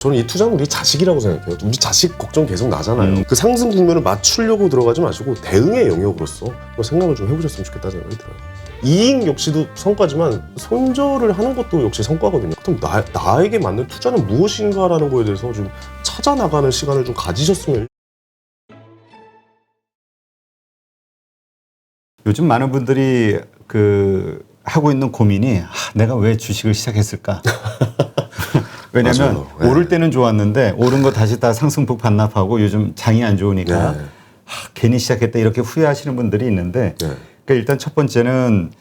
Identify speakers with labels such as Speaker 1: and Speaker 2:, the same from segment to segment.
Speaker 1: 저는 이 투자는 우리 자식이라고 생각해요. 우리 자식 걱정 계속 나잖아요. 그 상승 국면을 맞추려고 들어가지 마시고 대응의 영역으로서 생각을 좀 해보셨으면 좋겠다는 생각이 들어요. 이익 역시도 성과지만 손절을 하는 것도 역시 성과거든요. 그럼 나에게 맞는 투자는 무엇인가라는 거에 대해서 좀 찾아 나가는 시간을 좀 가지셨으면.
Speaker 2: 요즘 많은 분들이 하고 있는 고민이 내가 왜 주식을 시작했을까? 왜냐하면
Speaker 1: 맞아요.
Speaker 2: 오를 때는 좋았는데 오른 거 다시 다 상승폭 반납하고 요즘 장이 안 좋으니까 괜히 시작했다 이렇게 후회하시는 분들이 있는데 그러니까 일단 첫 번째는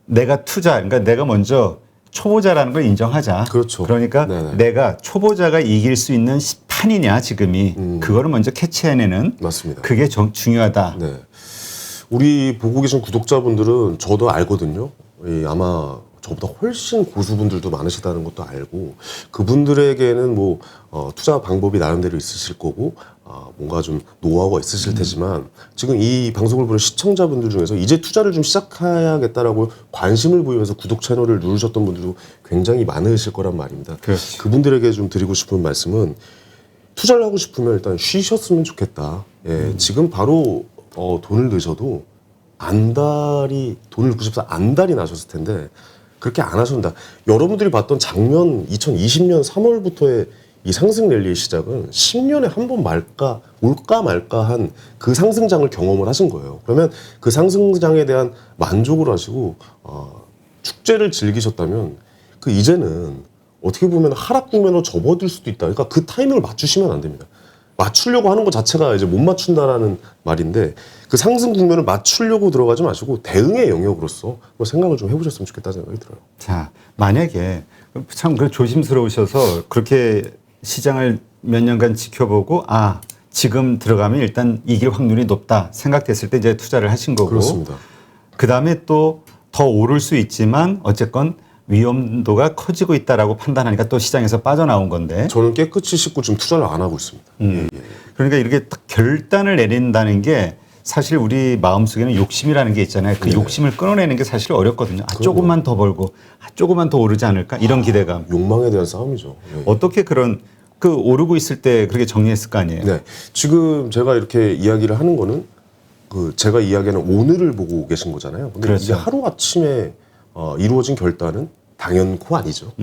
Speaker 2: 내가 그러니까 내가 먼저 초보자라는 걸 인정하자.
Speaker 1: 그렇죠.
Speaker 2: 그러니까 내가 초보자가 이길 수 있는 판이냐 지금이 그거를 먼저 캐치해내는
Speaker 1: 맞습니다.
Speaker 2: 그게 중요하다.
Speaker 1: 네. 우리 보고 계신 구독자분들은 저도 알거든요. 아마 저보다 훨씬 고수분들도 많으시다는 것도 알고 그분들에게는 뭐 투자 방법이 나름대로 있으실 거고 뭔가 좀 노하우가 있으실 테지만 지금 이 방송을 보는 시청자분들 중에서 이제 투자를 좀 시작해야겠다라고 관심을 보이면서 구독 채널을 누르셨던 분들도 굉장히 많으실 거란 말입니다.
Speaker 2: 그렇지.
Speaker 1: 그분들에게 좀 드리고 싶은 말씀은 투자를 하고 싶으면 일단 쉬셨으면 좋겠다. 지금 바로 돈을 넣으셔도 안달이 돈을 넣으셔서 안달이 나셨을 텐데 그렇게 안 하셨다. 여러분들이 봤던 작년 2020년 3월부터의 이 상승 랠리의 시작은 10년에 한 번 올까 말까 한 그 상승장을 경험을 하신 거예요. 그러면 그 상승장에 대한 만족을 하시고 축제를 즐기셨다면 이제는 어떻게 보면 하락 국면으로 접어들 수도 있다. 그러니까 그 타이밍을 맞추시면 안 됩니다. 맞추려고 하는 것 자체가 이제 못 맞춘다라는 말인데 그 상승 국면을 맞추려고 들어가지 마시고 대응의 영역으로서 생각을 좀 해보셨으면 좋겠다는 생각이 들어요.
Speaker 2: 자, 만약에 참 조심스러우셔서 그렇게 시장을 몇 년간 지켜보고 지금 들어가면 일단 이길 확률이 높다 생각됐을 때 이제 투자를 하신 거고
Speaker 1: 그렇습니다.
Speaker 2: 그다음에 또 더 오를 수 있지만 어쨌건 위험도가 커지고 있다라고 판단하니까 또 시장에서 빠져나온 건데
Speaker 1: 저는 깨끗이 씻고 지금 투자를 안 하고 있습니다.
Speaker 2: 그러니까 이렇게 딱 결단을 내린다는 게 사실 우리 마음속에는 욕심이라는 게 있잖아요. 그 욕심을 끊어내는 게 사실 어렵거든요. 조금만 더 벌고 조금만 더 오르지 않을까 이런 기대감.
Speaker 1: 욕망에 대한 싸움이죠.
Speaker 2: 어떻게 오르고 있을 때 그렇게 정리했을 거 아니에요?
Speaker 1: 네. 지금 제가 이렇게 이야기를 하는 거는 제가 이야기하는 오늘을 보고 계신 거잖아요. 근데
Speaker 2: 그렇죠.
Speaker 1: 이게 하루아침에 이루어진 결단은 당연코 아니죠.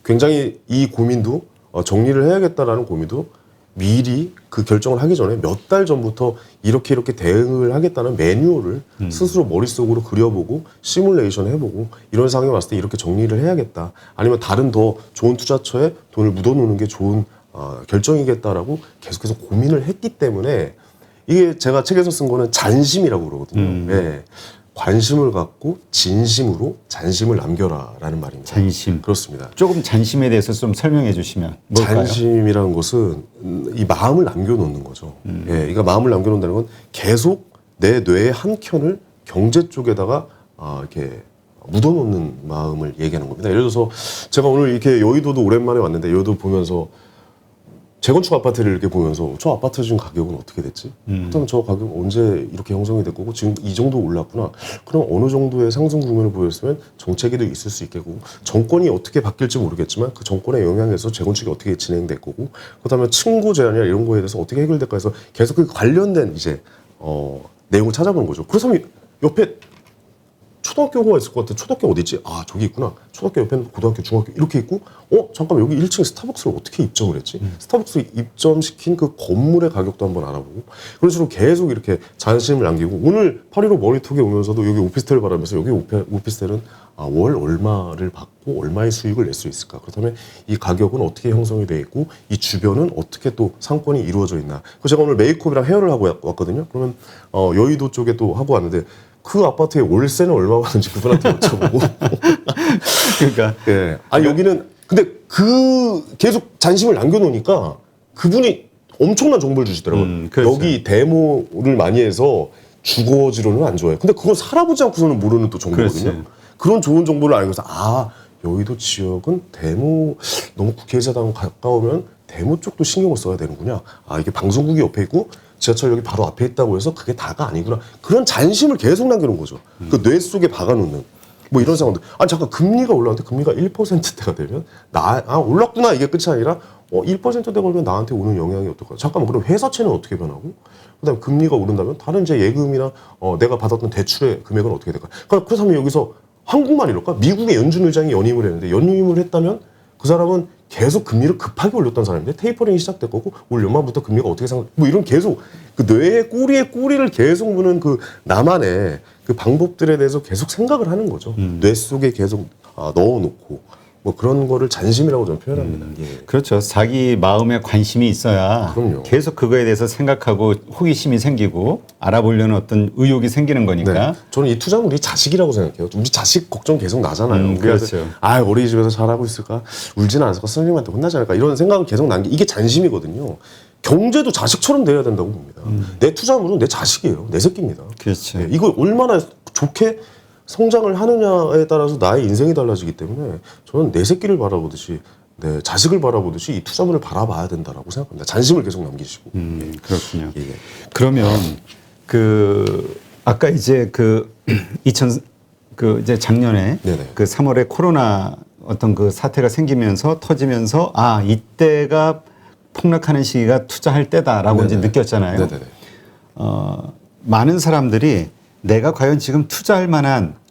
Speaker 1: 굉장히 이 고민도 정리를 해야겠다라는 고민도 미리 그 결정을 하기 전에 몇 달 전부터 이렇게 대응을 하겠다는 매뉴얼을 스스로 머릿속으로 그려보고 시뮬레이션 해보고 이런 상황이 왔을 때 이렇게 정리를 해야겠다. 아니면 다른 더 좋은 투자처에 돈을 묻어놓는 게 좋은 결정이겠다라고 계속해서 고민을 했기 때문에 이게 제가 책에서 쓴 거는 잔심이라고 그러거든요. 관심을 갖고 진심으로 잔심을 남겨라라는 말입니다.
Speaker 2: 잔심.
Speaker 1: 그렇습니다.
Speaker 2: 조금 잔심에 대해서 좀 설명해 주시면 뭘까요?
Speaker 1: 잔심이라는 것은 이 마음을 남겨놓는 거죠. 그러니까 마음을 남겨놓는다는 건 계속 내 뇌의 한 켠을 경제 쪽에다가 이렇게 묻어놓는 마음을 얘기하는 겁니다. 예를 들어서 제가 오늘 이렇게 여의도도 오랜만에 왔는데 여의도 보면서 재건축 아파트를 이렇게 보면서 저 아파트 지금 가격은 어떻게 됐지? 그다음 저 가격 언제 이렇게 형성이 됐고 지금 이 정도 올랐구나. 그럼 어느 정도의 상승 국면을 보였으면 정책에도 있을 수 있겠고 정권이 어떻게 바뀔지 모르겠지만 그 정권의 영향에서 재건축이 어떻게 진행될 거고 그다음에 층고 제한이나 이런 거에 대해서 어떻게 해결될까 해서 계속 그 관련된 이제 내용을 찾아보는 거죠. 그래서 옆에 초등학교가 있을 것 같아. 초등학교 어디 있지? 저기 있구나. 초등학교 옆에는 고등학교, 중학교 이렇게 있고 잠깐만 여기 1층에 스타벅스를 어떻게 입점을 했지? 스타벅스 입점시킨 그 건물의 가격도 한번 알아보고 그런 식으로 계속 이렇게 잔심을 남기고 오늘 8.15 머니톡에 오면서도 여기 오피스텔을 바라면서 여기 오피스텔은 월 얼마를 받고 얼마의 수익을 낼 수 있을까? 그렇다면 이 가격은 어떻게 형성이 돼 있고 이 주변은 어떻게 또 상권이 이루어져 있나? 그래서 제가 오늘 메이크업이랑 헤어를 하고 왔거든요. 그러면 여의도 쪽에 또 하고 왔는데 그 아파트의 월세는 얼마 받는지 그분한테 여쭤보고.
Speaker 2: 그러니까.
Speaker 1: 여기는, 근데 계속 잔심을 남겨놓으니까 그분이 엄청난 정보를 주시더라고요.
Speaker 2: 그렇죠.
Speaker 1: 여기 데모를 많이 해서 주거지로는 안 좋아요. 근데 그건 살아보지 않고서는 모르는 또 정보거든요.
Speaker 2: 그렇지.
Speaker 1: 그런 좋은 정보를 알고서, 여의도 지역은 데모, 너무 국회의사당 가까우면 데모 쪽도 신경을 써야 되는구나. 이게 방송국이 옆에 있고, 지하철 여기 바로 앞에 있다고 해서 그게 다가 아니구나. 그런 잔심을 계속 남겨놓은 거죠. 그 뇌 속에 박아놓는. 뭐 이런 상황들. 아니 잠깐 금리가 올랐는데 금리가 1%대가 되면 올랐구나 이게 끝이 아니라 1%대 걸면 나한테 오는 영향이 어떨까? 잠깐만 그럼 회사채는 어떻게 변하고? 그다음에 금리가 오른다면 다른 이제 예금이나 내가 받았던 대출의 금액은 어떻게 될까? 그러니까 그렇다면 여기서 한국만 이럴까? 미국의 연준 의장이 연임을 했는데 연임을 했다면 그 사람은 계속 금리를 급하게 올렸던 사람인데 테이퍼링이 시작될 거고 올 연말부터 금리가 어떻게 뭐 이런 계속 그 뇌의 꼬리에 꼬리를 계속 무는 그 나만의 그 방법들에 대해서 계속 생각을 하는 거죠. 뇌 속에 계속 넣어놓고 뭐 그런 거를 잔심이라고 저는 표현합니다. 예.
Speaker 2: 그렇죠. 자기 마음에 관심이 있어야
Speaker 1: 그럼요.
Speaker 2: 계속 그거에 대해서 생각하고 호기심이 생기고 알아보려는 어떤 의욕이 생기는 거니까.
Speaker 1: 네. 저는 이 투자는 우리 자식이라고 생각해요. 우리 자식 걱정 계속 나잖아요.
Speaker 2: 그렇죠.
Speaker 1: 어린이집에서 잘하고 있을까? 울지는 않을까? 선생님한테 혼나지 않을까? 이런 생각은 계속 난 게 이게 잔심이거든요. 경제도 자식처럼 돼야 된다고 봅니다. 내 투자물은 내 자식이에요. 내 새끼입니다.
Speaker 2: 그렇죠.
Speaker 1: 네. 이걸 얼마나 좋게 성장을 하느냐에 따라서 나의 인생이 달라지기 때문에 저는 내 새끼를 바라보듯이 내 자식을 바라보듯이 이 투자물을 바라봐야 된다라고 생각합니다. 잔심을 계속 남기시고.
Speaker 2: 그렇군요.
Speaker 1: 예.
Speaker 2: 그러면 아까 이제 이제 작년에
Speaker 1: 네네.
Speaker 2: 그 3월에 코로나 어떤 그 사태가 생기면서 터지면서 이때가 폭락하는 시기가 투자할 때다라고 이제 느꼈잖아요.
Speaker 1: 네네네.
Speaker 2: 많은 사람들이 내가 과연 지금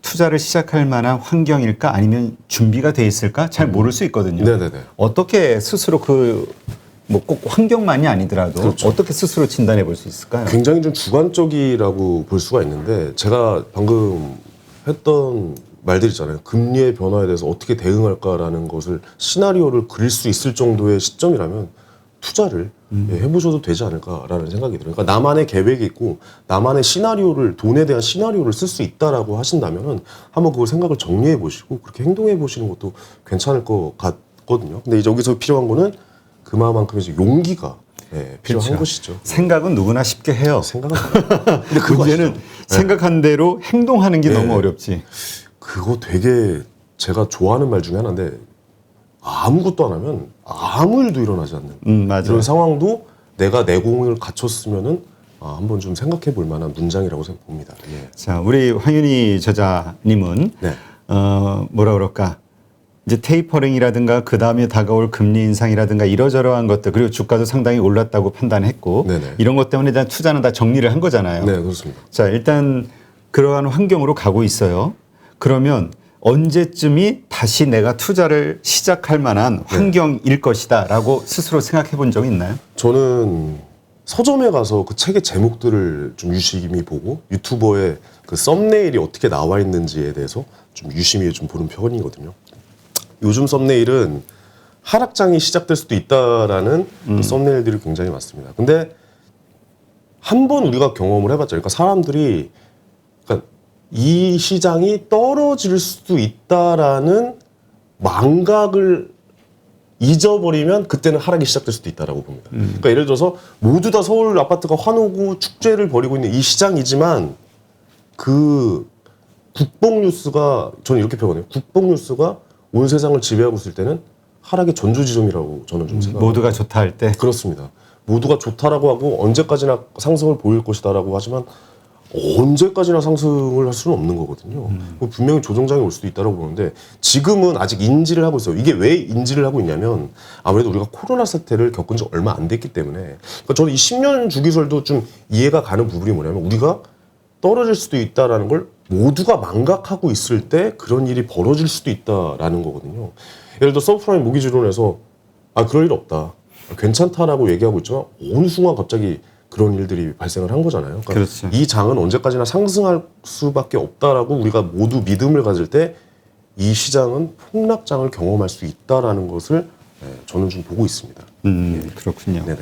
Speaker 2: 투자를 시작할 만한 환경일까 아니면 준비가 돼 있을까 잘 모를 수 있거든요.
Speaker 1: 네네네.
Speaker 2: 어떻게 스스로 뭐 꼭 환경만이 아니더라도
Speaker 1: 그렇죠.
Speaker 2: 어떻게 스스로 진단해 볼 수 있을까요?
Speaker 1: 굉장히 좀 주관적이라고 볼 수가 있는데 제가 방금 했던 말들 있잖아요. 금리의 변화에 대해서 어떻게 대응할까라는 것을 시나리오를 그릴 수 있을 정도의 시점이라면 투자를 해보셔도 되지 않을까라는 생각이 들어요. 그러니까 나만의 계획이 있고 나만의 시나리오를 돈에 대한 시나리오를 쓸 수 있다라고 하신다면은 한번 그걸 생각을 정리해 보시고 그렇게 행동해 보시는 것도 괜찮을 것 같거든요. 근데 이제 여기서 필요한 거는 그만큼 이제 용기가 필요한
Speaker 2: 그렇죠.
Speaker 1: 것이죠.
Speaker 2: 생각은 누구나 쉽게 해요.
Speaker 1: 생각은 근데 그거
Speaker 2: 문제는
Speaker 1: 아시죠?
Speaker 2: 생각한 대로 행동하는 게
Speaker 1: 네.
Speaker 2: 너무 어렵지.
Speaker 1: 그거 되게 제가 좋아하는 말 중에 하나인데 아무것도 안 하면 아무 일도 일어나지 않는
Speaker 2: 맞아요.
Speaker 1: 이런 상황도 내가 내공을 갖췄으면은 한번 좀 생각해 볼 만한 문장이라고 봅니다. 예.
Speaker 2: 자, 우리 황윤희 저자님은
Speaker 1: 네.
Speaker 2: 뭐라 그럴까? 이제 테이퍼링이라든가 그 다음에 다가올 금리 인상이라든가 이러저러한 것들 그리고 주가도 상당히 올랐다고 판단했고
Speaker 1: 네네.
Speaker 2: 이런 것 때문에 일단 투자는 다 정리를 한 거잖아요.
Speaker 1: 네, 그렇습니다.
Speaker 2: 자, 일단 그러한 환경으로 가고 있어요. 그러면 언제쯤이 다시 내가 투자를 시작할 만한 환경일 것이다라고 스스로 생각해 본 적이 있나요?
Speaker 1: 저는 서점에 가서 그 책의 제목들을 좀 유심히 보고 유튜버의 그 썸네일이 어떻게 나와 있는지에 대해서 좀 유심히 좀 보는 편이거든요. 요즘 썸네일은 하락장이 시작될 수도 있다라는 그 썸네일들이 굉장히 많습니다. 근데 한 번 우리가 경험을 해봤죠. 그러니까 사람들이 이 시장이 떨어질 수도 있다라는 망각을 잊어버리면 그때는 하락이 시작될 수도 있다라고 봅니다. 그러니까 예를 들어서 모두 다 서울 아파트가 환호고 축제를 벌이고 있는 이 시장이지만 그 국뽕 뉴스가 저는 이렇게 표현해요. 국뽕 뉴스가 온 세상을 지배하고 있을 때는 하락의 전조 지점이라고 저는 좀 생각합니다.
Speaker 2: 모두가 좋다 할 때.
Speaker 1: 그렇습니다. 모두가 좋다라고 하고 언제까지나 상승을 보일 것이다라고 하지만 언제까지나 상승을 할 수는 없는 거거든요. 분명히 조정장이 올 수도 있다고 보는데 지금은 아직 인지를 하고 있어요. 이게 왜 인지를 하고 있냐면 아무래도 우리가 코로나 사태를 겪은 지 얼마 안 됐기 때문에 그러니까 저는 이 10년 주기설도 좀 이해가 가는 부분이 뭐냐면 우리가 떨어질 수도 있다라는 걸 모두가 망각하고 있을 때 그런 일이 벌어질 수도 있다라는 거거든요. 예를 들어 서브프라임 모기지론에서 그럴 일 없다. 괜찮다라고 얘기하고 있지만 어느 순간 갑자기 그런 일들이 발생을 한 거잖아요. 그러니까
Speaker 2: 그렇죠.
Speaker 1: 이 장은 언제까지나 상승할 수밖에 없다라고 우리가 모두 믿음을 가질 때 이 시장은 폭락장을 경험할 수 있다라는 것을 저는 좀 보고 있습니다.
Speaker 2: 그렇군요.
Speaker 1: 네네.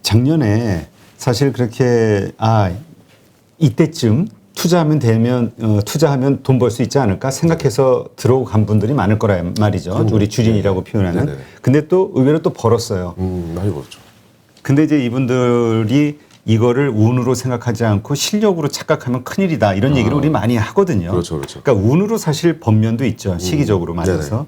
Speaker 2: 작년에 사실 그렇게 이때쯤 투자하면 돈 벌 수 있지 않을까 생각해서 들어오고 간 분들이 많을 거란 말이죠.
Speaker 1: 그럼요.
Speaker 2: 우리 주진이라고 표현하는.
Speaker 1: 네네.
Speaker 2: 근데 또 의외로 또 벌었어요.
Speaker 1: 많이 벌었죠.
Speaker 2: 근데 이제 이분들이 이거를 운으로 생각하지 않고 실력으로 착각하면 큰일이다. 이런 얘기를 우리 많이 하거든요.
Speaker 1: 그렇죠, 그렇죠.
Speaker 2: 그러니까 운으로 사실 번면도 있죠. 시기적으로 맞아서.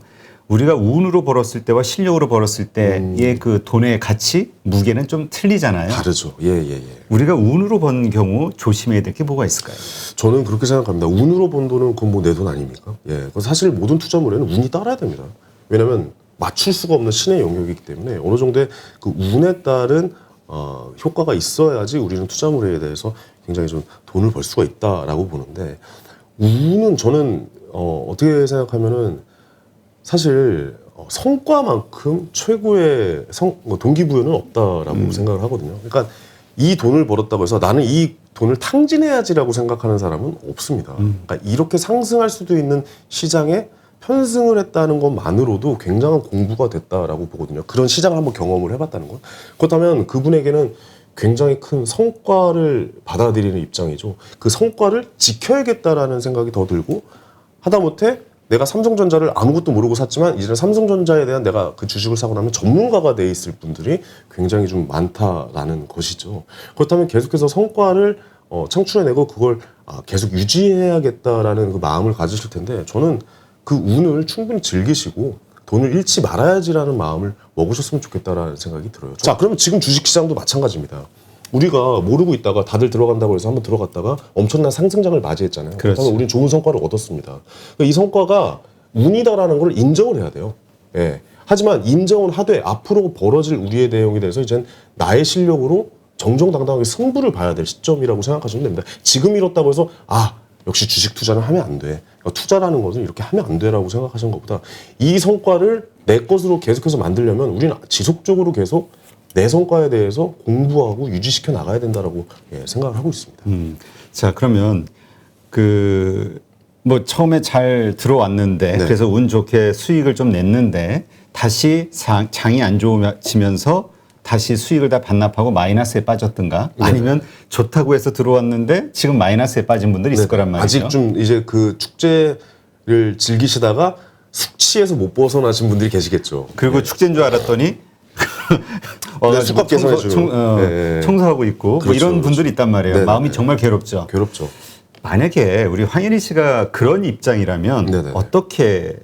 Speaker 2: 우리가 운으로 벌었을 때와 실력으로 벌었을 때의 그 돈의 가치, 무게는 좀 틀리잖아요.
Speaker 1: 다르죠. 예.
Speaker 2: 우리가 운으로 번 경우 조심해야 될 게 뭐가 있을까요?
Speaker 1: 저는 그렇게 생각합니다. 운으로 번 돈은 그건 뭐 내 돈 아닙니까? 예. 사실 모든 투자물에는 운이 따라야 됩니다. 왜냐하면 맞출 수가 없는 신의 영역이기 때문에 어느 정도의 그 운에 따른 효과가 있어야지 우리는 투자물에 대해서 굉장히 좀 돈을 벌 수가 있다라고 보는데, 운은 저는 어떻게 생각하면은 사실 성과만큼 최고의 동기부여는 없다라고 생각을 하거든요. 그러니까 이 돈을 벌었다고 해서 나는 이 돈을 탕진해야지라고 생각하는 사람은 없습니다. 그러니까 이렇게 상승할 수도 있는 시장에 편승을 했다는 것만으로도 굉장한 공부가 됐다라고 보거든요. 그런 시장을 한번 경험을 해봤다는 것. 그렇다면 그분에게는 굉장히 큰 성과를 받아들이는 입장이죠. 그 성과를 지켜야겠다라는 생각이 더 들고, 하다못해 내가 삼성전자를 아무것도 모르고 샀지만 이제는 삼성전자에 대한 내가 그 주식을 사고 나면 전문가가 돼 있을 분들이 굉장히 좀 많다라는 것이죠. 그렇다면 계속해서 성과를 창출해내고 그걸 계속 유지해야겠다라는 그 마음을 가지실 텐데, 저는 그 운을 충분히 즐기시고 돈을 잃지 말아야지라는 마음을 먹으셨으면 좋겠다라는 생각이 들어요. 자, 그러면 지금 주식시장도 마찬가지입니다. 우리가 모르고 있다가 다들 들어간다고 해서 한번 들어갔다가 엄청난 상승장을 맞이했잖아요.
Speaker 2: 그렇죠.
Speaker 1: 그렇다면 우리는 좋은 성과를 얻었습니다. 이 성과가 운이다라는 걸 인정을 해야 돼요. 예. 하지만 인정은 하되 앞으로 벌어질 우리의 내용에 대해서 이젠 나의 실력으로 정정당당하게 승부를 봐야 될 시점이라고 생각하시면 됩니다. 지금 잃었다고 해서 역시 주식 투자는 하면 안 돼. 투자라는 것은 이렇게 하면 안 돼라고 생각하시는 것보다 이 성과를 내 것으로 계속해서 만들려면 우리는 지속적으로 계속 내 성과에 대해서 공부하고 유지시켜 나가야 된다라고 생각을 하고 있습니다.
Speaker 2: 자, 그러면 뭐 처음에 잘 들어왔는데
Speaker 1: 네.
Speaker 2: 그래서 운 좋게 수익을 좀 냈는데 다시 장이 안 좋아지면서 다시 수익을 다 반납하고 마이너스에 빠졌든가, 아니면 좋다고 해서 들어왔는데 지금 마이너스에 빠진 분들이 있을 거란 말이죠.
Speaker 1: 아직 좀 이제 그 축제를 즐기시다가 숙취에서 못 벗어나신 분들이 계시겠죠.
Speaker 2: 그리고 축제인 줄 알았더니
Speaker 1: 수갑 계산해주고
Speaker 2: 청소하고 있고,
Speaker 1: 그렇죠,
Speaker 2: 뭐 이런
Speaker 1: 그렇죠.
Speaker 2: 분들이 있단 말이에요.
Speaker 1: 네네네.
Speaker 2: 마음이 정말 괴롭죠.
Speaker 1: 괴롭죠.
Speaker 2: 만약에 우리 황현희 씨가 그런 입장이라면
Speaker 1: 네네네.
Speaker 2: 어떻게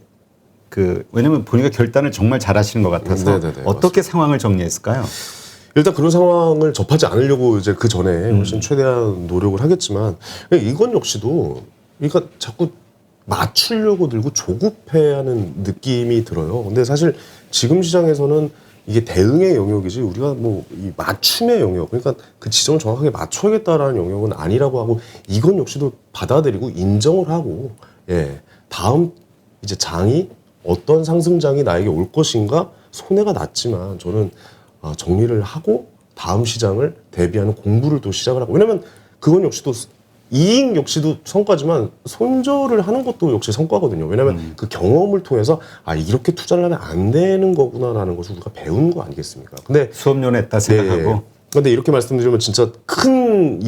Speaker 2: 왜냐면 본인가 결단을 정말 잘하시는 것 같아서
Speaker 1: 네네네,
Speaker 2: 어떻게 상황을 정리했을까요?
Speaker 1: 일단 그런 상황을 접하지 않으려고 이제 그 전에 훨씬 최대한 노력을 하겠지만, 이건 역시도 그러니까 자꾸 맞추려고 들고 조급해하는 느낌이 들어요. 근데 사실 지금 시장에서는 이게 대응의 영역이지 우리가 뭐 이 맞춤의 영역, 그러니까 그 지점을 정확하게 맞춰야겠다라는 영역은 아니라고 하고, 이건 역시도 받아들이고 인정을 하고, 다음 이제 장이 어떤 상승장이 나에게 올 것인가 손해가 났지만 저는 정리를 하고 다음 시장을 대비하는 공부를 또 시작을 하고, 왜냐면 그건 역시도 이익 역시도 성과지만 손절을 하는 것도 역시 성과거든요. 왜냐하면 그 경험을 통해서 이렇게 투자를 하면 안 되는 거구나라는 것을 우리가 배운 거 아니겠습니까? 근데
Speaker 2: 수업료 냈다 생각하고.
Speaker 1: 근데 이렇게 말씀드리면 진짜 큰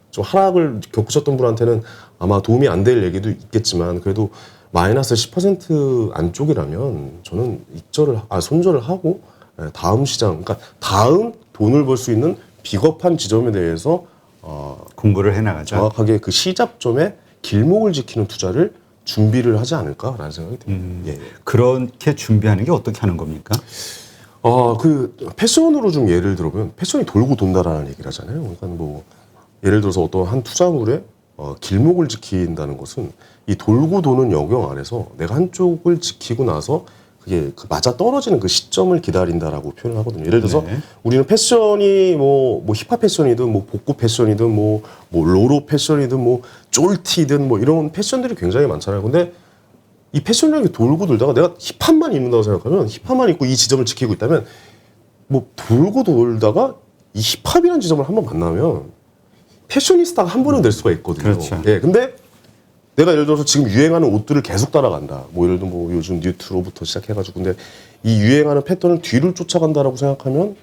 Speaker 1: 좀 하락을 겪으셨던 분한테는 아마 도움이 안 될 얘기도 있겠지만, 그래도 마이너스 10% 안쪽이라면 저는 손절을 하고 다음 시장, 그러니까 다음 돈을 벌 수 있는 비겁한 지점에 대해서
Speaker 2: 공부를 해나가자.
Speaker 1: 정확하게 그 시작점에 길목을 지키는 투자를 준비를 하지 않을까라는 생각이 듭니다.
Speaker 2: 그렇게 준비하는 게 어떻게 하는 겁니까?
Speaker 1: 그 패션으로 좀 예를 들어보면, 패션이 돌고 돈다라는 얘기를 하잖아요. 그러니까 뭐 예를 들어서 어떤 한 투자물에 길목을 지킨다는 것은 이 돌고 도는 영역 안에서 내가 한쪽을 지키고 나서 그게 맞아 떨어지는 그 시점을 기다린다라고 표현을 하거든요. 예를 들어서 우리는 패션이 뭐 힙합 패션이든 뭐 복고 패션이든 뭐 로로 패션이든 뭐 쫄티든 뭐 이런 패션들이 굉장히 많잖아요. 근데 이 패션이라는 게 돌고 돌다가 내가 힙합만 입는다고 생각하면, 힙합만 입고 이 지점을 지키고 있다면, 뭐 돌고 돌다가 이 힙합이라는 지점을 한번 만나면 패셔니스타가 한 번은 될 수가 있거든요.
Speaker 2: 그렇죠.
Speaker 1: 근데 내가 예를 들어서 지금 유행하는 옷들을 계속 따라간다. 뭐 예를 들어 뭐 요즘 뉴트로부터 시작해가지고, 근데 이 유행하는 패턴을 뒤를 쫓아간다라고 생각하면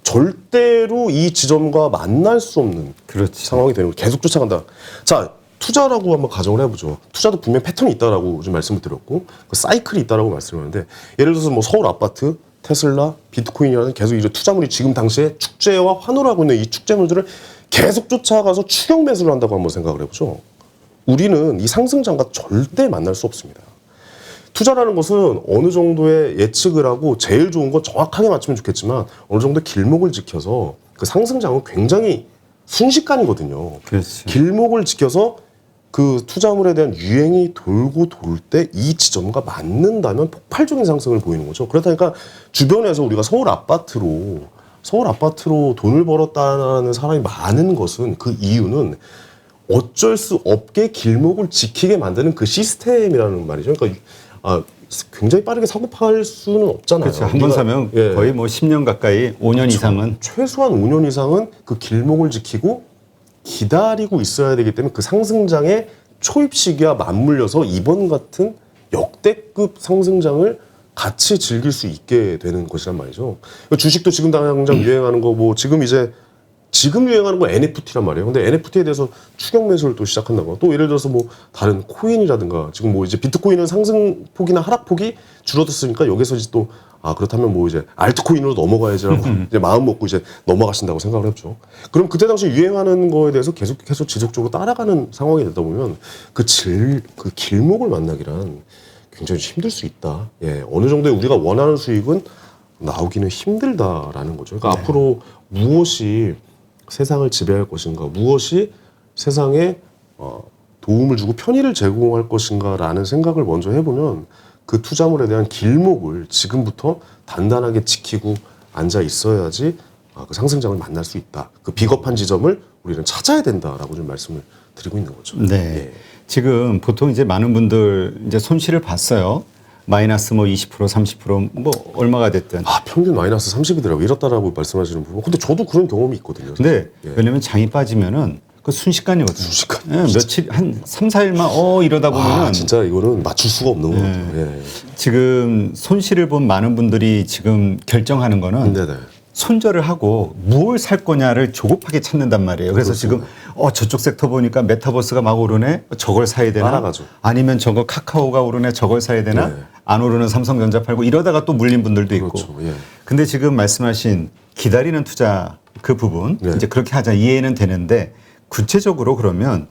Speaker 1: 절대로 이 지점과 만날 수 없는 상황이 되는 거예요. 계속 쫓아간다. 자, 투자라고 한번 가정을 해보죠. 투자도 분명 패턴이 있다라고 좀 말씀을 드렸고, 그 사이클이 있다라고 말씀을 했는데, 예를 들어서 뭐 서울 아파트, 테슬라, 비트코인이라는 계속 이제 투자물이 지금 당시에 축제와 환호를 하고 있는 이 축제물들을 계속 쫓아가서 추격 매수를 한다고 한번 생각을 해보죠. 우리는 이 상승장과 절대 만날 수 없습니다. 투자라는 것은 어느 정도의 예측을 하고 제일 좋은 건 정확하게 맞추면 좋겠지만 어느 정도 길목을 지켜서 그 상승장은 굉장히 순식간이거든요.
Speaker 2: 그렇지.
Speaker 1: 길목을 지켜서 그 투자물에 대한 유행이 돌고 돌 때 이 지점과 맞는다면 폭발적인 상승을 보이는 거죠. 그렇다니까 주변에서 우리가 서울 아파트로 돈을 벌었다는 사람이 많은 것은 그 이유는 어쩔 수 없게 길목을 지키게 만드는 그 시스템이라는 말이죠. 그러니까 굉장히 빠르게 사고 팔 수는 없잖아요.
Speaker 2: 그렇죠. 한 번 사면
Speaker 1: 예.
Speaker 2: 거의 뭐 10년 가까이 5년
Speaker 1: 그렇죠.
Speaker 2: 이상은
Speaker 1: 최소한 5년 이상은 그 길목을 지키고 기다리고 있어야 되기 때문에 그 상승장의 초입 시기와 맞물려서 이번 같은 역대급 상승장을 같이 즐길 수 있게 되는 것이란 말이죠. 주식도 지금 당장 유행하는 거 뭐 지금 유행하는 거 NFT란 말이에요. 근데 NFT에 대해서 추격 매수를 또 시작한다고. 또 예를 들어서 뭐 다른 코인이라든가 지금 뭐 이제 비트코인은 상승폭이나 하락폭이 줄어들었으니까 여기서 이제 또 그렇다면 뭐 이제 알트코인으로 넘어가야지라고 이제 마음 먹고 이제 넘어가신다고 생각을 했죠. 그럼 그때 당시 유행하는 거에 대해서 계속해서 지속적으로 따라가는 상황이 되다 보면 그 길목을 만나기란 굉장히 힘들 수 있다. 예, 어느 정도의 우리가 원하는 수익은 나오기는 힘들다라는 거죠. 그러니까 앞으로 무엇이 세상을 지배할 것인가, 무엇이 세상에 도움을 주고 편의를 제공할 것인가라는 생각을 먼저 해보면 그 투자물에 대한 길목을 지금부터 단단하게 지키고 앉아 있어야지 그 상승장을 만날 수 있다. 그 비겁한 지점을 우리는 찾아야 된다라고 좀 말씀을 드리고 있는 거죠.
Speaker 2: 네.
Speaker 1: 예.
Speaker 2: 지금 보통 이제 많은 분들 이제 손실을 봤어요. 마이너스 뭐 20% 30%뭐 얼마가 됐든.
Speaker 1: 평균 마이너스 30이더라고 이렇다라고 말씀하시는 부분. 근데 저도 그런 경험이 있거든요.
Speaker 2: 근데
Speaker 1: 예.
Speaker 2: 왜냐면 장이 빠지면은 그 순식간이거든요.
Speaker 1: 순식간.
Speaker 2: 예, 며칠 한 3, 4일만 이러다 보면은
Speaker 1: 진짜 이거는 맞출 수가 없는 것 같아요. 예.
Speaker 2: 지금 손실을 본 많은 분들이 지금 결정하는 거는
Speaker 1: 네네.
Speaker 2: 손절을 하고 무엇을 살 거냐를 조급하게 찾는단 말이에요. 그래서
Speaker 1: 그렇습니다.
Speaker 2: 지금 저쪽 섹터 보니까 메타버스가 막 오르네. 저걸 사야 되나?
Speaker 1: 따라가죠.
Speaker 2: 아니면 저거 카카오가 오르네. 저걸 사야 되나?
Speaker 1: 네.
Speaker 2: 안 오르는 삼성전자 팔고 이러다가 또 물린 분들도 있고.
Speaker 1: 그렇죠. 예.
Speaker 2: 근데 지금 말씀하신 기다리는 투자 그 부분
Speaker 1: 네.
Speaker 2: 이제 그렇게 하자 이해는 되는데 구체적으로 그러면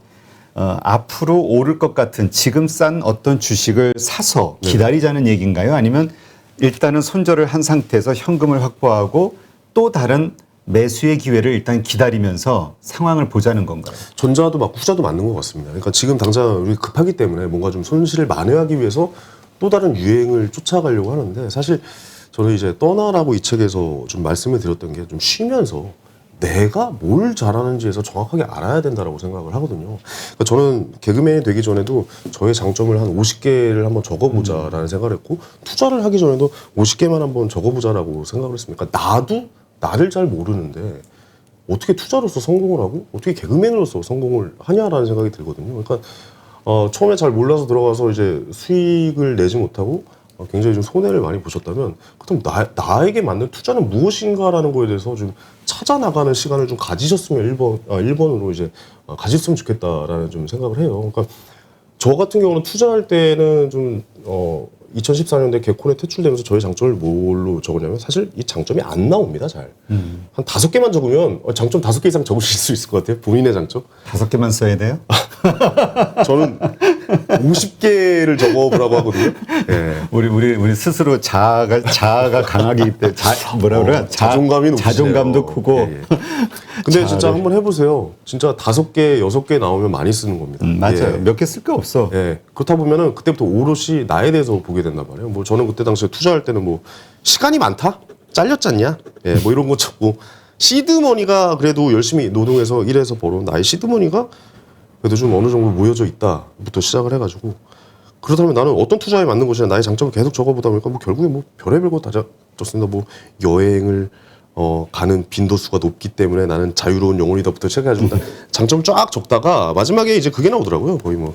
Speaker 2: 앞으로 오를 것 같은 지금 싼 어떤 주식을 사서
Speaker 1: 네.
Speaker 2: 기다리자는 얘기인가요? 아니면 일단은 손절을 한 상태에서 현금을 확보하고 또 다른 매수의 기회를 일단 기다리면서 상황을 보자는 건가요?
Speaker 1: 전자도 맞고 후자도 맞는 것 같습니다. 그러니까 지금 당장 우리 급하기 때문에 뭔가 좀 손실을 만회하기 위해서 또 다른 유행을 쫓아가려고 하는데 사실 저는 이제 떠나라고 이 책에서 좀 말씀을 드렸던 게 좀 쉬면서 내가 뭘 잘하는지에서 정확하게 알아야 된다라고 생각을 하거든요. 그러니까 저는 개그맨이 되기 전에도 저의 장점을 한 50개를 한번 적어보자라는 생각을 했고 투자를 하기 전에도 50개만 한번 적어보자라고 생각을 했습니다. 그러니까 나도 나를 잘 모르는데 어떻게 투자로서 성공을 하고 어떻게 개그맨으로서 성공을 하냐라는 생각이 들거든요. 그러니까 처음에 잘 몰라서 들어가서 이제 수익을 내지 못하고 굉장히 좀 손해를 많이 보셨다면 그럼 나에게 맞는 투자는 무엇인가라는 거에 대해서 좀 찾아 나가는 시간을 좀 가지셨으면 1번으로 이제 가졌으면 좋겠다라는 좀 생각을 해요. 그러니까 저 같은 경우는 투자할 때는 좀 2014년도에 개콘에 퇴출되면서 저의 장점을 뭘로 적었냐면 사실 이 장점이 안 나옵니다. 잘. 한 5개만 적으면 장점 5개 이상 적으실 수 있을 것 같아요. 본인의 장점.
Speaker 2: 5개만 써야 돼요?
Speaker 1: 저는 50개를 적어보라고 하거든요. 예.
Speaker 2: 우리 스스로 자아가 강하기 때문에 뭐라 그래?
Speaker 1: 자존감이 높으시네요.
Speaker 2: 자존감도 크고.
Speaker 1: 예, 예. 근데 진짜 한번 해보세요. 진짜 5개, 6개 나오면 많이 쓰는 겁니다.
Speaker 2: 맞아요.
Speaker 1: 예.
Speaker 2: 몇 개 쓸 거 없어.
Speaker 1: 예. 그렇다 보면은 그때부터 오롯이 나에 대해서 보게 된단 말이에요. 뭐 저는 그때 당시에 투자할 때는 뭐 시간이 많다? 잘렸잖냐? 예, 뭐 이런 거 찾고 시드머니가 그래도 열심히 노동해서 일해서 벌어온 나의 시드머니가 그래도 좀 어느 정도 모여져 있다부터 시작을 해가지고 그렇다면 나는 어떤 투자에 맞는 것이냐 나의 장점을 계속 적어보다 보니까 뭐 결국에 뭐 별의별 거 다 적습니다. 뭐 여행을 가는 빈도수가 높기 때문에 나는 자유로운 영혼이다부터 시작해가지고 장점 쫙 적다가 마지막에 이제 그게 나오더라고요. 거의 뭐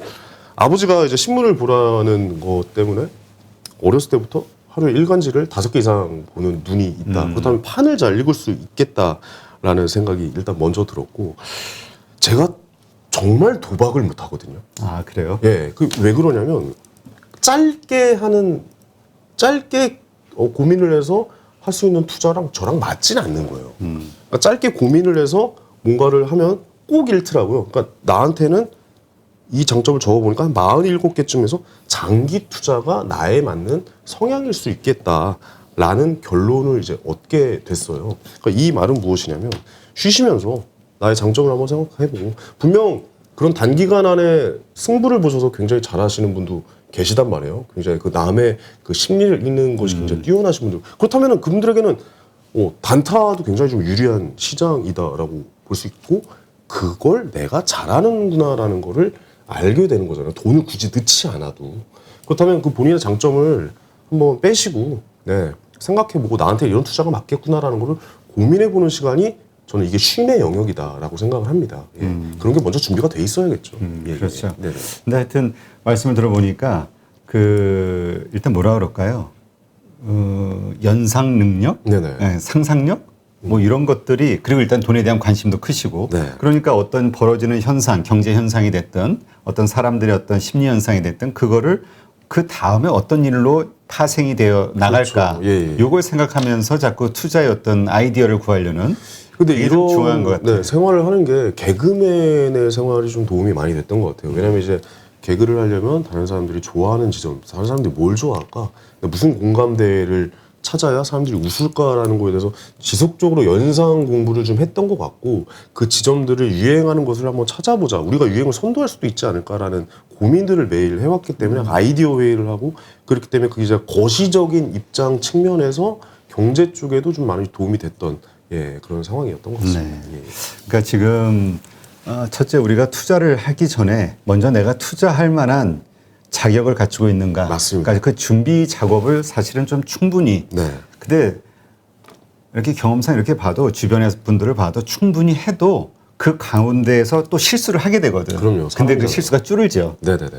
Speaker 1: 아버지가 이제 신문을 보라는 것 때문에 어렸을 때부터 하루에 일간지를 5개 이상 보는 눈이 있다. 그렇다면 판을 잘 읽을 수 있겠다라는 생각이 일단 먼저 들었고 제가 정말 도박을 못 하거든요.
Speaker 2: 아, 그래요?
Speaker 1: 예, 왜 그러냐면 짧게 고민을 해서 할 수 있는 투자랑 저랑 맞지는 않는 거예요. 그러니까 짧게 고민을 해서 뭔가를 하면 꼭 잃더라고요. 그러니까 나한테는 이 장점을 적어보니까 한 47개쯤에서 장기 투자가 나에 맞는 성향일 수 있겠다라는 결론을 이제 얻게 됐어요. 그러니까 이 말은 무엇이냐면 쉬시면서 나의 장점을 한번 생각해보고 분명 그런 단기간 안에 승부를 보셔서 굉장히 잘하시는 분도 계시단 말이에요. 굉장히 그 남의 그 심리를 읽는 것이 굉장히 뛰어나신 분들. 그렇다면 그분들에게는 단타도 굉장히 좀 유리한 시장이다라고 볼 수 있고 그걸 내가 잘하는구나라는 거를 알게 되는 거잖아요. 돈을 굳이 넣지 않아도. 그렇다면 그 본인의 장점을 한번 빼시고 생각해보고 나한테 이런 투자가 맞겠구나라는 거를 고민해보는 시간이 저는 이게 쉼의 영역이다라고 생각을 합니다. 예. 그런 게 먼저 준비가 돼 있어야겠죠. 예,
Speaker 2: 그렇죠.
Speaker 1: 예.
Speaker 2: 근데 하여튼 말씀을 들어보니까 일단 뭐라 그럴까요? 연상 능력,
Speaker 1: 네네.
Speaker 2: 네, 상상력, 뭐 이런 것들이 그리고 일단 돈에 대한 관심도 크시고
Speaker 1: 네.
Speaker 2: 그러니까 어떤 벌어지는 현상, 경제 현상이 됐든 어떤 사람들의 어떤 심리 현상이 됐든 그거를 그 다음에 어떤 일로 파생이 되어 나갈까?
Speaker 1: 그렇죠. 예.
Speaker 2: 요걸 생각하면서 자꾸 투자의 어떤 아이디어를 구하려는
Speaker 1: 근데
Speaker 2: 이게 좀 중요한 것 같아요.
Speaker 1: 생활을 하는 게 개그맨의 생활이 좀 도움이 많이 됐던 것 같아요. 왜냐하면 이제 개그를 하려면 다른 사람들이 좋아하는 지점, 다른 사람들이 뭘 좋아할까, 무슨 공감대를 찾아야 사람들이 웃을까라는 거에 대해서 지속적으로 연상 공부를 좀 했던 것 같고 그 지점들을 유행하는 것을 한번 찾아보자. 우리가 유행을 선도할 수도 있지 않을까라는 고민들을 매일 해왔기 때문에 아이디어 회의를 하고 그렇기 때문에 그게 이제 거시적인 입장 측면에서 경제 쪽에도 좀 많이 도움이 됐던 그런 상황이었던 것 같습니다.
Speaker 2: 네. 그러니까 지금 첫째 우리가 투자를 하기 전에 먼저 내가 투자할 만한 자격을 갖추고 있는가.
Speaker 1: 맞습니다.
Speaker 2: 그러니까 그 준비 작업을 사실은 좀 충분히. 근데 이렇게 경험상 이렇게 봐도 주변의 분들을 봐도 충분히 해도 그 가운데에서 또 실수를 하게 되거든.
Speaker 1: 그럼요.
Speaker 2: 근데 그 실수가 줄을죠.
Speaker 1: 네네네.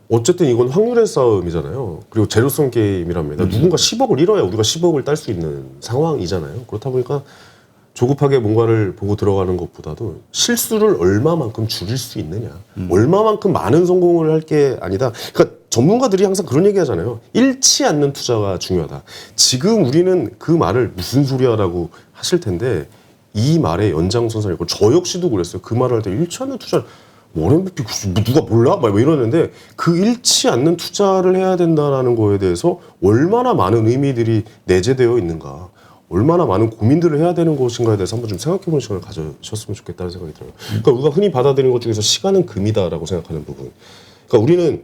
Speaker 1: 어쨌든 이건 확률의 싸움이잖아요. 그리고 제로섬 게임이랍니다. 누군가 10억을 잃어야 우리가 10억을 딸 수 있는 상황이잖아요. 그렇다 보니까 조급하게 뭔가를 보고 들어가는 것보다도 실수를 얼마만큼 줄일 수 있느냐, 얼마만큼 많은 성공을 할 게 아니다. 그러니까 전문가들이 항상 그런 얘기 하잖아요. 잃지 않는 투자가 중요하다. 지금 우리는 그 말을 무슨 소리야라고 하실 텐데 이 말의 연장선상이고 저 역시도 그랬어요. 그 말을 할 때 잃지 않는 투자를 워렌 버핏 누가 몰라? 막 이러는데 그 잃지 않는 투자를 해야 된다는 거에 대해서 얼마나 많은 의미들이 내재되어 있는가, 얼마나 많은 고민들을 해야 되는 것인가에 대해서 한번 좀 생각해보는 시간을 가져셨으면 좋겠다는 생각이 들어요. 그러니까 우리가 흔히 받아들이는 것 중에서 시간은 금이다라고 생각하는 부분. 그러니까 우리는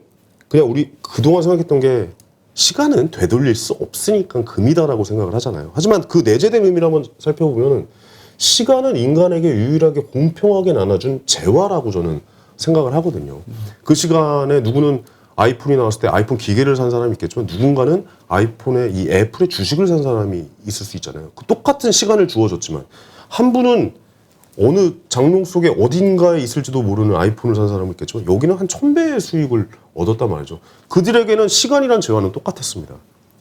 Speaker 1: 그냥 우리 그동안 생각했던 게 시간은 되돌릴 수 없으니까 금이다라고 생각을 하잖아요. 하지만 그 내재된 의미를 한번 살펴보면 시간은 인간에게 유일하게 공평하게 나눠준 재화라고 저는 생각을 하거든요. 그 시간에 누구는 아이폰이 나왔을 때 아이폰 기계를 산 사람이 있겠지만 누군가는 아이폰의 이 애플의 주식을 산 사람이 있을 수 있잖아요. 그 똑같은 시간을 주어졌지만 한 분은 어느 장롱 속에 어딘가에 있을지도 모르는 아이폰을 산 사람이 있겠지만 여기는 한 1000배의 수익을 얻었단 말이죠. 그들에게는 시간이란 재화는 똑같았습니다.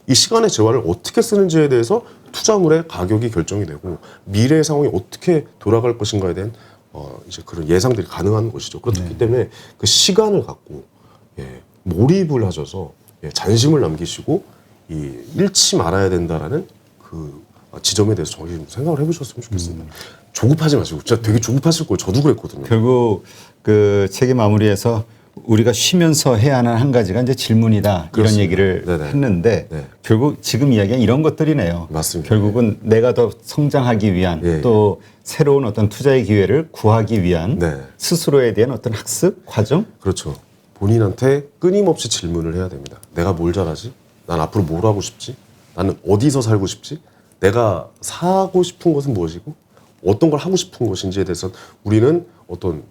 Speaker 1: 이 시간의 재화를 어떻게 쓰는지에 대해서 투자물의 가격이 결정이 되고 미래의 상황이 어떻게 돌아갈 것인가에 대한 이제 그런 예상들이 가능한 것이죠. 그렇기 때문에 그 시간을 갖고 몰입을 하셔서 잔심을 남기시고 잃지 말아야 된다라는 그 지점에 대해서 정확히 좀 생각을 해보셨으면 좋겠습니다. 조급하지 마시고 진짜 되게 조급하실 거예요. 저도 그랬거든요.
Speaker 2: 결국 그 책의 마무리에서 우리가 쉬면서 해야 하는 한 가지가 이제 질문이다.
Speaker 1: 그렇습니다.
Speaker 2: 이런 얘기를
Speaker 1: 네네.
Speaker 2: 했는데
Speaker 1: 네.
Speaker 2: 결국 지금 이야기는 이런 것들이네요.
Speaker 1: 맞습니다.
Speaker 2: 결국은 내가 더 성장하기 위한 또 새로운 어떤 투자의 기회를 구하기 위한 스스로에 대한 어떤 학습 과정?
Speaker 1: 그렇죠. 본인한테 끊임없이 질문을 해야 됩니다. 내가 뭘 잘하지? 난 앞으로 뭘 하고 싶지? 나는 어디서 살고 싶지? 내가 사고 싶은 것은 무엇이고 어떤 걸 하고 싶은 것인지에 대해서 우리는 어떤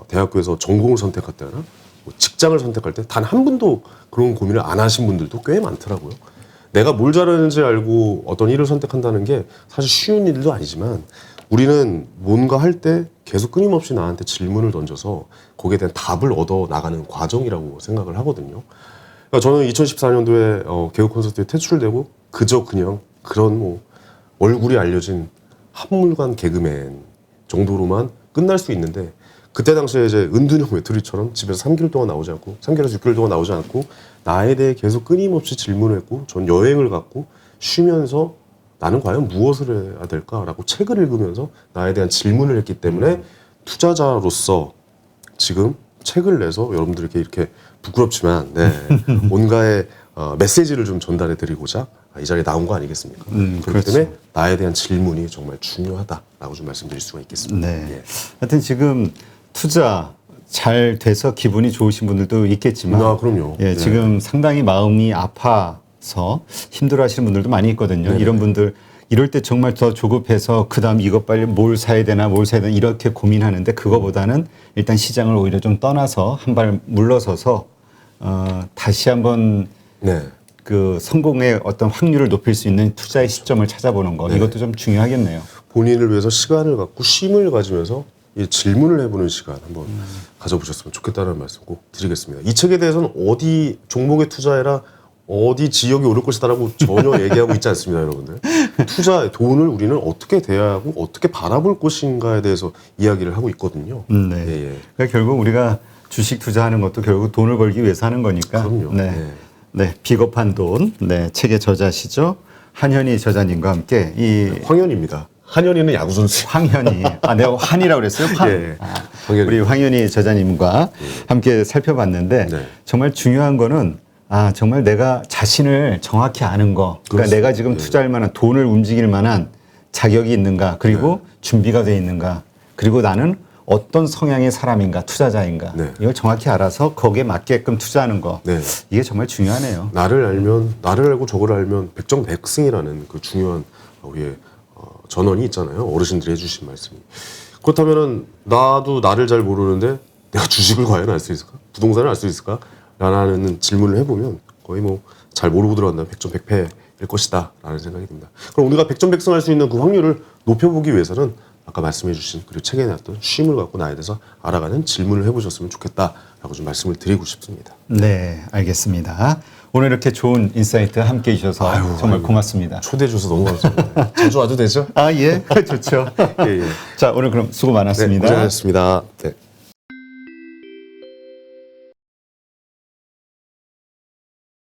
Speaker 1: 대학교에서 전공을 선택할 때나 뭐 직장을 선택할 때 단 한 분도 그런 고민을 안 하신 분들도 꽤 많더라고요. 내가 뭘 잘하는지 알고 어떤 일을 선택한다는 게 사실 쉬운 일도 아니지만 우리는 뭔가 할 때 계속 끊임없이 나한테 질문을 던져서 거기에 대한 답을 얻어 나가는 과정이라고 생각을 하거든요. 그러니까 저는 2014년도에 개그 콘서트에 퇴출되고 그냥 그런 뭐 얼굴이 알려진 한물간 개그맨 정도로만 끝날 수 있는데 그때 당시에 이제 은둔형 외톨이처럼 집에서 3개월 동안 나오지 않고 3개월에서 6개월 동안 나오지 않고 나에 대해 계속 끊임없이 질문을 했고 전 여행을 갔고 쉬면서 나는 과연 무엇을 해야 될까라고 책을 읽으면서 나에 대한 질문을 했기 때문에 투자자로서 지금 책을 내서 여러분들에게 이렇게 부끄럽지만 온가의 메시지를 좀 전달해 드리고자 이 자리에 나온 거 아니겠습니까? 그렇기
Speaker 2: 그렇죠.
Speaker 1: 때문에 나에 대한 질문이 정말 중요하다라고 좀 말씀드릴 수가 있겠습니다.
Speaker 2: 네.
Speaker 1: 예.
Speaker 2: 하여튼 지금 투자 잘 돼서 기분이 좋으신 분들도 있겠지만,
Speaker 1: 그럼요.
Speaker 2: 예, 지금 상당히 마음이 아파서 힘들어하시는 분들도 많이 있거든요.
Speaker 1: 네네.
Speaker 2: 이런 분들 이럴 때 정말 더 조급해서 그다음 이것 빨리 뭘 사야 되나 이렇게 고민하는데 그거보다는 일단 시장을 오히려 좀 떠나서 한 발 물러서서 다시 한번
Speaker 1: 네.
Speaker 2: 그 성공의 어떤 확률을 높일 수 있는 투자의 시점을 찾아보는 거 이것도 좀 중요하겠네요.
Speaker 1: 본인을 위해서 시간을 갖고 쉼을 가지면서 이 질문을 해보는 시간 한번 가져보셨으면 좋겠다는 말씀 꼭 드리겠습니다. 이 책에 대해서는 어디 종목에 투자해라, 어디 지역이 오를 것이다라고 전혀 얘기하고 있지 않습니다, 여러분들. 투자, 돈을 우리는 어떻게 대하고 어떻게 바라볼 것인가에 대해서 이야기를 하고 있거든요.
Speaker 2: 네.
Speaker 1: 예.
Speaker 2: 그러니까 결국 우리가 주식 투자하는 것도 결국 돈을 벌기 위해서 하는 거니까.
Speaker 1: 그럼요.
Speaker 2: 네.
Speaker 1: 네.
Speaker 2: 네. 비겁한 돈. 네. 책의 저자시죠. 한현희 저자님과 함께 이
Speaker 1: 황현입니다. 한현이는 야구 선수.
Speaker 2: 황현희. 내가 환이라고 그랬어요? 환.
Speaker 1: 예. 황현희.
Speaker 2: 우리 황현희 저자님과 함께 살펴봤는데
Speaker 1: 네.
Speaker 2: 정말 중요한 거는 정말 내가 자신을 정확히 아는 거. 그러니까
Speaker 1: 그렇습니다.
Speaker 2: 내가 지금 투자할 만한 돈을 움직일 만한 자격이 있는가. 그리고 준비가 돼 있는가. 그리고 나는 어떤 성향의 사람인가, 투자자인가.
Speaker 1: 네.
Speaker 2: 이걸 정확히 알아서 거기에 맞게끔 투자하는 거.
Speaker 1: 네.
Speaker 2: 이게 정말 중요하네요.
Speaker 1: 나를 알고 저걸 알면 백정백승이라는 그 중요한 우리의 전언이 있잖아요. 어르신들이 해주신 말씀이. 그렇다면은 나도 나를 잘 모르는데 내가 주식을 과연 알 수 있을까? 부동산을 알 수 있을까? 라는 질문을 해보면 거의 뭐 잘 모르고 들어간다면 백전백패일 것이다 라는 생각이 듭니다. 그럼 우리가 백전백승할 수 있는 그 확률을 높여보기 위해서는 아까 말씀해주신 그리고 책에 나왔던 쉼을 갖고 나에 대해서 알아가는 질문을 해보셨으면 좋겠다라고 좀 말씀을 드리고 싶습니다.
Speaker 2: 네, 알겠습니다. 오늘 이렇게 좋은 인사이트 함께 해주셔서 정말 고맙습니다.
Speaker 1: 초대해 주셔서 너무 감사합니다. 자주 와도 되죠?
Speaker 2: 예. 좋죠.
Speaker 1: 예.
Speaker 2: 자, 오늘 그럼 수고
Speaker 1: 네,
Speaker 2: 많았습니다.
Speaker 1: 고생하셨습니다. 네.